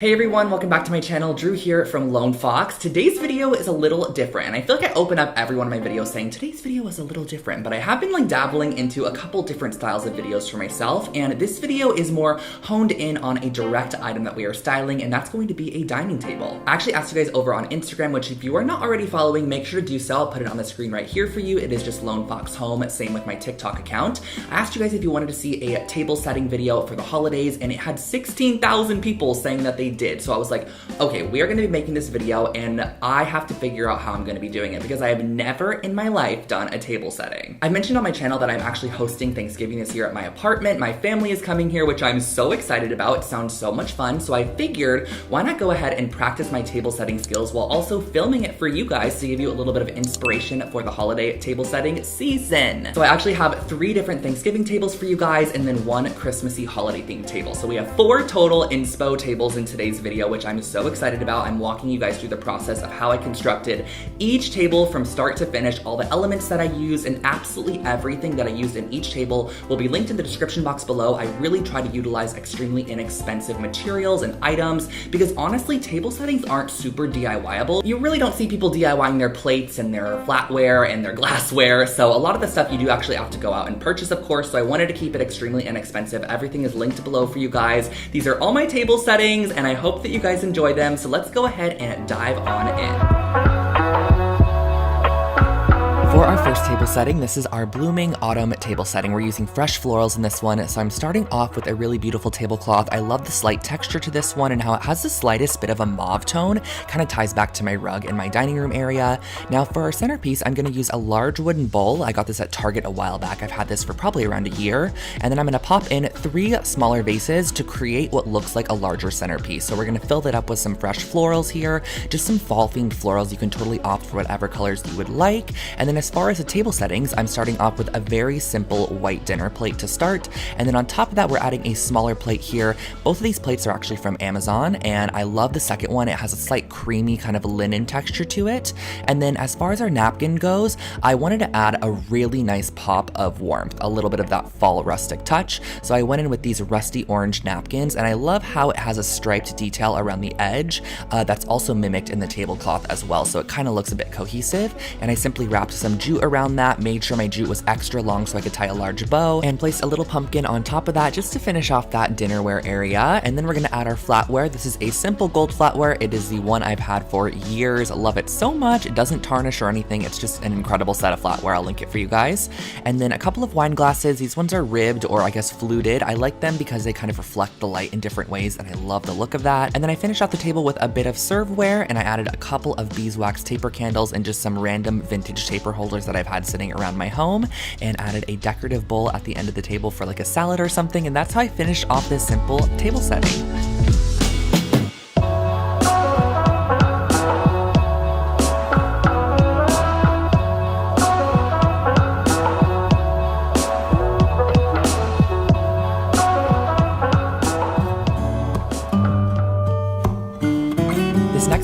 Hey everyone, welcome back to my channel. Drew here from Lone Fox. Today's video is a little different, and I feel like I open up every one of my videos saying today's video is a little different, but I have been dabbling into a couple different styles of videos for myself, and this video is more honed in on a direct item that we are styling, and that's going to be a dining table. I actually asked you guys over on Instagram, which if you are not already following, make sure to do so. I'll put it on the screen right here for you. It is just Lone Fox Home, same with my TikTok account. I asked you guys if you wanted to see a table setting video for the holidays, and it had 16,000 people saying that they did, so I was like, okay, we are going to be making this video and I have to figure out how I'm going to be doing it because I have never in my life done a table setting. I mentioned on my channel that I'm actually hosting Thanksgiving this year at my apartment. My family is coming here, which I'm so excited about. It sounds so much fun. So I figured, why not go ahead and practice my table setting skills while also filming it for you guys to give you a little bit of inspiration for the holiday table setting season. So I actually have 3 different Thanksgiving tables for you guys and then 1 Christmassy holiday themed table. So we have 4 total inspo tables in today's video, which I'm so excited about. I'm walking you guys through the process of how I constructed each table from start to finish, all the elements that I use, and absolutely everything that I used in each table will be linked in the description box below. I really try to utilize extremely inexpensive materials and items because honestly, table settings aren't super DIY-able. You really don't see people DIYing their plates and their flatware and their glassware, so a lot of the stuff you do actually have to go out and purchase, of course, so I wanted to keep it extremely inexpensive. Everything is linked below for you guys. These are all my table settings, and I hope that you guys enjoy them, so let's go ahead and dive on in. For our first table setting, this is our blooming autumn table setting. We're using fresh florals in this one, so I'm starting off with a really beautiful tablecloth. I love the slight texture to this one and how it has the slightest bit of a mauve tone, kind of ties back to my rug in my dining room area. Now for our centerpiece, I'm gonna use a large wooden bowl. I got this at Target a while back. I've had this for probably around a year. And then I'm gonna pop in 3 smaller vases to create what looks like a larger centerpiece. So we're gonna fill that up with some fresh florals here, just some fall themed florals. You can totally opt for whatever colors you would like. And then as far as the table settings, I'm starting off with a very simple white dinner plate to start, and then on top of that we're adding a smaller plate here. Both of these plates are actually from Amazon, and I love the second one. It has a slight creamy kind of linen texture to it. And then as far as our napkin goes, I wanted to add a really nice pop of warmth, a little bit of that fall rustic touch, so I went in with these rusty orange napkins, and I love how it has a striped detail around the edge that's also mimicked in the tablecloth as well, so it kind of looks a bit cohesive. And I simply wrapped some jute around that, made sure my jute was extra long so I could tie a large bow, and placed a little pumpkin on top of that just to finish off that dinnerware area. And then we're gonna add our flatware. This is a simple gold flatware. It is the one I've had for years. Love it so much. It doesn't tarnish or anything. It's just an incredible set of flatware. I'll link it for you guys. And then a couple of wine glasses. These ones are ribbed, or I guess fluted. I like them because they kind of reflect the light in different ways, and I love the look of that. And then I finished off the table with a bit of serveware, and I added a couple of beeswax taper candles and just some random vintage taper holders that I've had sitting around my home, and added a decorative bowl at the end of the table for like a salad or something, and that's how I finished off this simple table setting.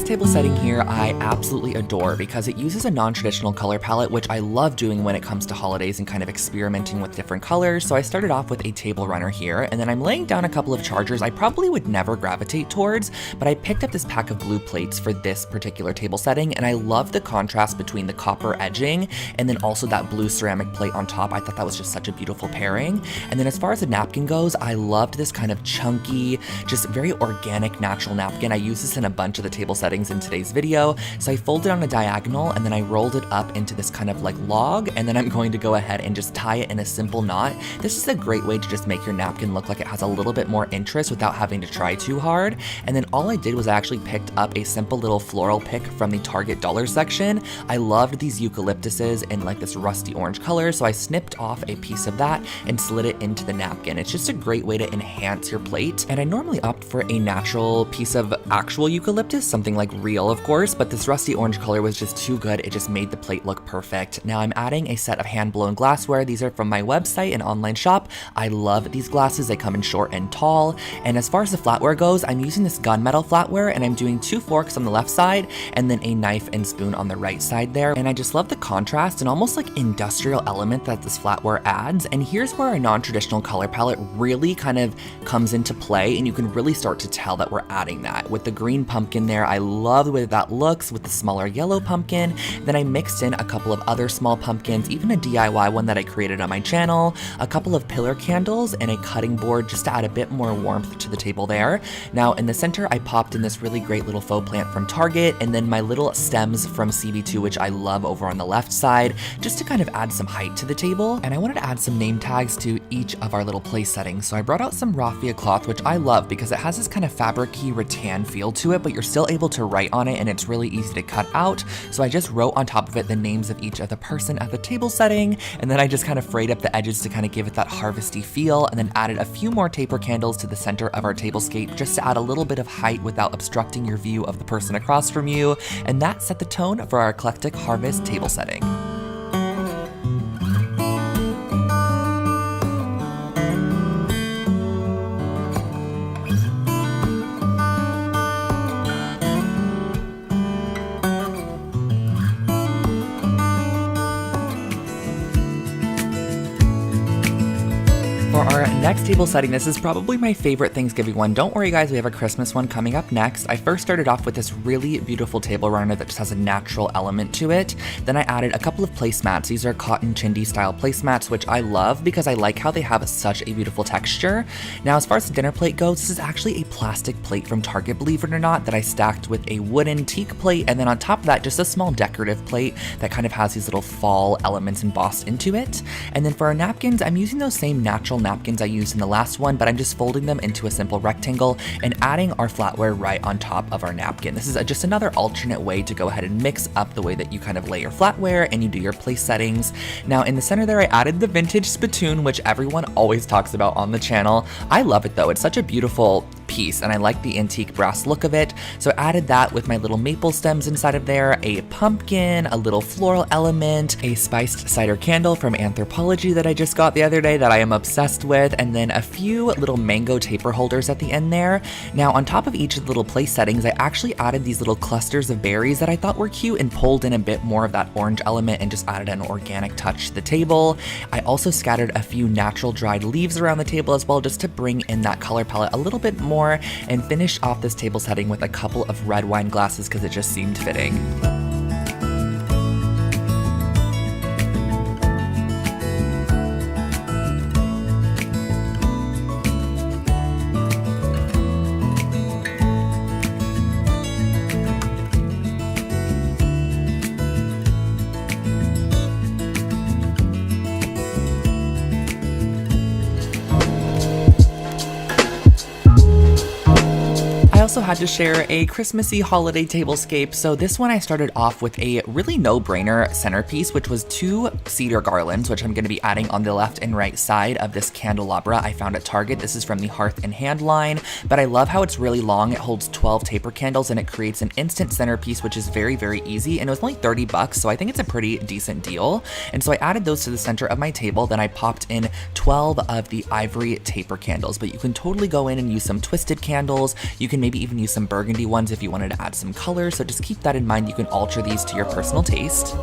Table setting here I absolutely adore because it uses a non-traditional color palette, which I love doing when it comes to holidays and kind of experimenting with different colors. So I started off with a table runner here, and then I'm laying down a couple of chargers I probably would never gravitate towards, but I picked up this pack of blue plates for this particular table setting, and I love the contrast between the copper edging and then also that blue ceramic plate on top. I thought that was just such a beautiful pairing. And then as far as the napkin goes, I loved this kind of chunky, just very organic, natural napkin. I use this in a bunch of the table settings in today's video. So I folded on a diagonal and then I rolled it up into this kind of like log, and then I'm going to go ahead and just tie it in a simple knot. This is a great way to just make your napkin look like it has a little bit more interest without having to try too hard. And then all I did was I actually picked up a simple little floral pick from the Target dollar section. I loved these eucalyptuses in like this rusty orange color, so I snipped off a piece of that and slid it into the napkin. It's just a great way to enhance your plate, and I normally opt for a natural piece of actual eucalyptus, something like like real, of course, but this rusty orange color was just too good. It just made the plate look perfect. Now I'm adding a set of hand-blown glassware. These are from my website and online shop. I love these glasses. They come in short and tall. And as far as the flatware goes, I'm using this gunmetal flatware, and I'm doing 2 forks on the left side and then a knife and spoon on the right side there. And I just love the contrast and almost like industrial element that this flatware adds. And here's where our non-traditional color palette really kind of comes into play, and you can really start to tell that we're adding that. With the green pumpkin there, I love the way that looks with the smaller yellow pumpkin. Then I mixed in a couple of other small pumpkins, even a DIY one that I created on my channel, a couple of pillar candles, and a cutting board just to add a bit more warmth to the table there. Now in the center, I popped in this really great little faux plant from Target, and then my little stems from CB2, which I love, over on the left side, just to kind of add some height to the table. And I wanted to add some name tags to each of our little place settings. So I brought out some raffia cloth, which I love because it has this kind of fabric-y rattan feel to it, but you're still able to write on it and it's really easy to cut out. So I just wrote on top of it the names of each of the person at the table setting, and then I just kind of frayed up the edges to kind of give it that harvesty feel, and then added a few more taper candles to the center of our tablescape just to add a little bit of height without obstructing your view of the person across from you. And that set the tone for our eclectic harvest table setting. For our next table setting, this is probably my favorite Thanksgiving one. Don't worry guys, we have a Christmas one coming up next. I first started off with this really beautiful table runner that just has a natural element to it. Then I added a couple of placemats. These are cotton chindie style placemats, which I love because I like how they have such a beautiful texture. Now as far as the dinner plate goes, this is actually a plastic plate from Target, believe it or not, that I stacked with a wooden teak plate, and then on top of that, just a small decorative plate that kind of has these little fall elements embossed into it. And then for our napkins, I'm using those same natural napkins I used in the last one, but I'm just folding them into a simple rectangle and adding our flatware right on top of our napkin. This is just another alternate way to go ahead and mix up the way that you kind of lay your flatware and you do your place settings. Now in the center there, I added the vintage spittoon, which everyone always talks about on the channel. I love it though. It's such a beautiful piece and I like the antique brass look of it. So I added that with my little maple stems inside of there, a pumpkin, a little floral element, a spiced cider candle from Anthropology that I just got the other day that I am obsessed with, and then a few little mango taper holders at the end there. Now on top of each of the little place settings, I actually added these little clusters of berries that I thought were cute and pulled in a bit more of that orange element and just added an organic touch to the table. I also scattered a few natural dried leaves around the table as well, just to bring in that color palette a little bit more, and finished off this table setting with a couple of red wine glasses because it just seemed fitting. I also had to share a Christmassy holiday tablescape. So this one I started off with a really no-brainer centerpiece, which was 2 cedar garlands, which I'm going to be adding on the left and right side of this candelabra I found at Target. This is from the Hearth and Hand line, but I love how it's really long. It holds 12 taper candles and it creates an instant centerpiece, which is very, very easy. And it was only 30 bucks, so I think it's a pretty decent deal. And so I added those to the center of my table. Then I popped in 12 of the ivory taper candles, but you can totally go in and use some twisted candles. You can maybe even use some burgundy ones if you wanted to add some color, so just keep that in mind. You can alter these to your personal taste.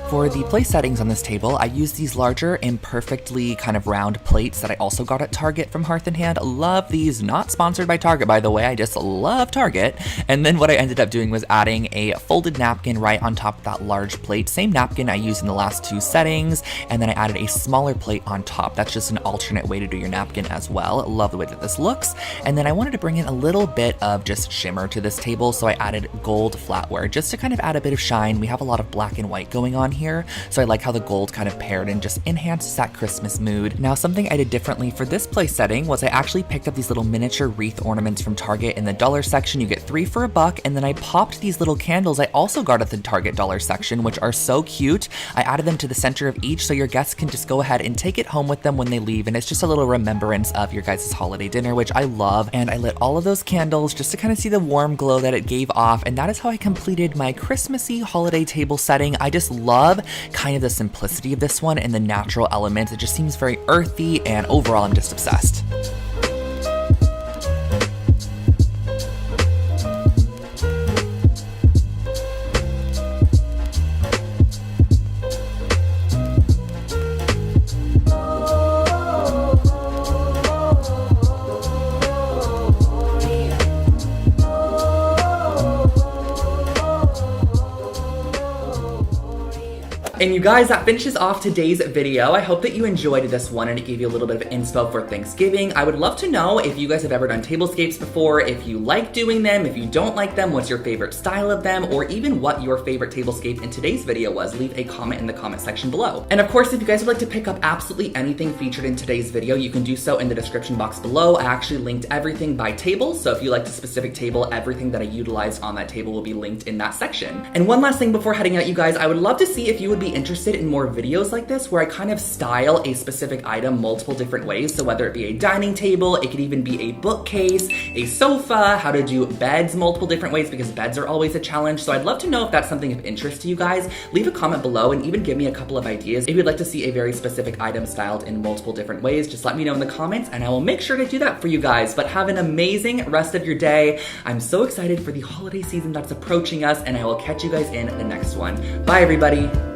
For the place settings on this table, I used these larger imperfectly kind of round plates that I also got at Target from Hearth and Hand. Love these, not sponsored by Target by the way, I just love Target. And then what I ended up doing was adding a folded napkin right on top of that large plate. Same napkin I used in the last 2 settings, and then I added a smaller plate on top. That's just an alternate way to do your napkin as well. Love the way that this looks. And then I wanted to bring in a little bit of just shimmer to this table, so I added gold flatware just to kind of add a bit of shine. We have a lot of black and white going on here. here, so I like how the gold kind of paired and just enhances that Christmas mood. Now, something I did differently for this place setting was I actually picked up these little miniature wreath ornaments from Target in the dollar section. You get 3 for $1, and then I popped these little candles I also got at the Target dollar section, which are so cute. I added them to the center of each so your guests can just go ahead and take it home with them when they leave, and it's just a little remembrance of your guys' holiday dinner, which I love. And I lit all of those candles just to kind of see the warm glow that it gave off, and that is how I completed my Christmassy holiday table setting. I just love kind of the simplicity of this one and the natural elements. It just seems very earthy, and overall I'm just obsessed. And you guys, that finishes off today's video. I hope that you enjoyed this one and it gave you a little bit of inspo for Thanksgiving. I would love to know if you guys have ever done tablescapes before, if you like doing them, if you don't like them, what's your favorite style of them, or even what your favorite tablescape in today's video was. Leave a comment in the comment section below. And of course, if you guys would like to pick up absolutely anything featured in today's video, you can do so in the description box below. I actually linked everything by table, so if you liked a specific table, everything that I utilized on that table will be linked in that section. And one last thing before heading out, you guys, I would love to see if you would be interested in more videos like this where I kind of style a specific item multiple different ways. So whether it be a dining table, it could even be a bookcase, a sofa, how to do beds multiple different ways, because beds are always a challenge. So I'd love to know if that's something of interest to you guys. Leave a comment below and even give me a couple of ideas. If you'd like to see a very specific item styled in multiple different ways, just let me know in the comments and I will make sure to do that for you guys. But have an amazing rest of your day. I'm so excited for the holiday season that's approaching us, and I will catch you guys in the next one. Bye, everybody.